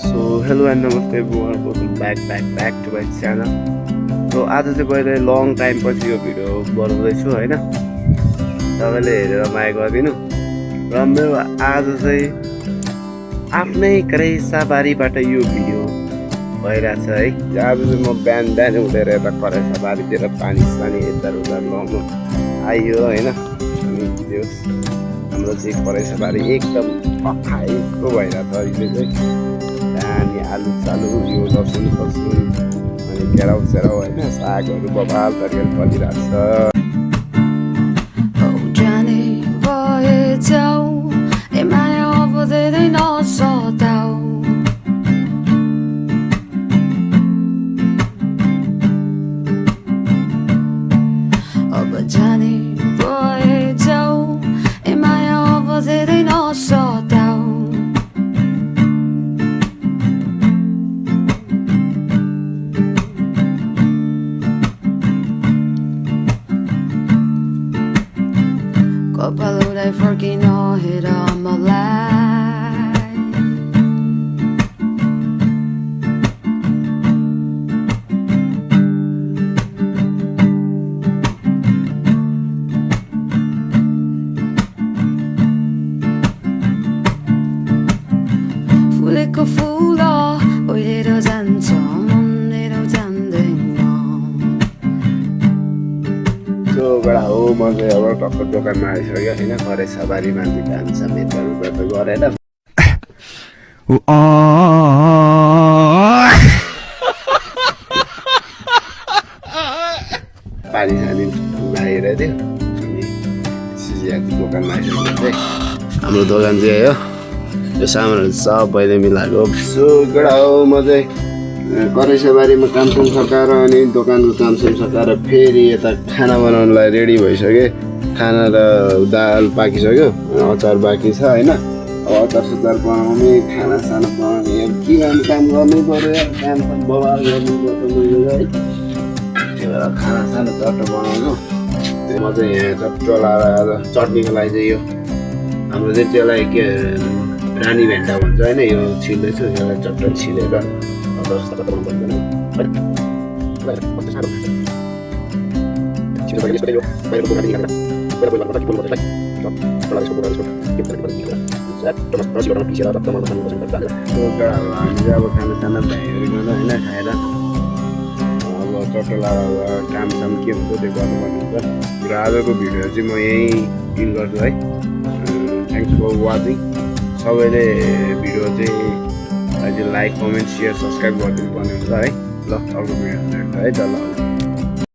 So hello and namaste everyone, welcome back to my channel. So आज चाहिँ मैले long time पछि यो भिडियो बनाउँदैछु हैन, सबैले हेरेर माया गरिदिनु। र मेरो आज चाहिँ आफ्नै करेसाबारीबाट यो भिडियो भइरहेछ है। आज चाहिँ म बिहान उठेर यता करेसाबारीतिर पानी यता उता लाउनु आइयो हैन। अनि त्यो हाम्रो चाहिँ करेसाबारी एकदम अखाएको भइरहेछ अहिले चाहिँ। अनि आलु चालु यो लसुन अनि केराउ होइन, सागहरू बबाल तरिकाले फलिरहेछ। Kapalulay for kinohira malay Fuleko fula oilero zanto monero zandeno बडा हो म चाहिँ अब टक्क दोकानमा आइसक्यो होइन। करेसाबारीमा चाहिँ काम समेतहरू गर्दा गरेर पानी सानी लागेर थियो। अनि सिजिआरको दोकानमा आइसक्यो चाहिँ हाम्रो दोकान चाहिँ हो। यो सामानहरू सबैले मिलाएको। सो गडा हो म चाहिँ करेसाबारीमा कामसाम सकाएर अनि दोकानको कामसाम सकाएर फेरि यता खाना बनाउनुलाई रेडी भइसक्यो। खाना र दाल पाकिसक्यो, अचार बाँकी छ होइन। अब अचार सचार बनाउने, खानासाना बनाउने, अब के काम गर्नै पऱ्यो यार। काम पनि बबाल गर्नुपर्छ है। त्यही भएर खानासाना चट्ट बनाउँछु। म चाहिँ यहाँ चट्ट लाएर चटनीको लागि चाहिँ यो हाम्रो चाहिँ त्यसलाई के रानी भेन्टा भन्छ होइन, यो छिल्दैछु। यसलाई चट्ट छिलेर खानासाना भ्याइहरू होइन खाएर अब चट्टला कामसाम के हुन्छ त्यो गर्नुपर्ने हुन्छ। र आजको भिडियो चाहिँ म यहीँ इन्ड गर्छु है। Thanks for watching. सबैले भिडियो चाहिँ अहिले लाइक कमेन्ट सेयर सब्सक्राइब गरिदिनु पर्ने हुन्छ है। ल अर्को भिडियो है त ल।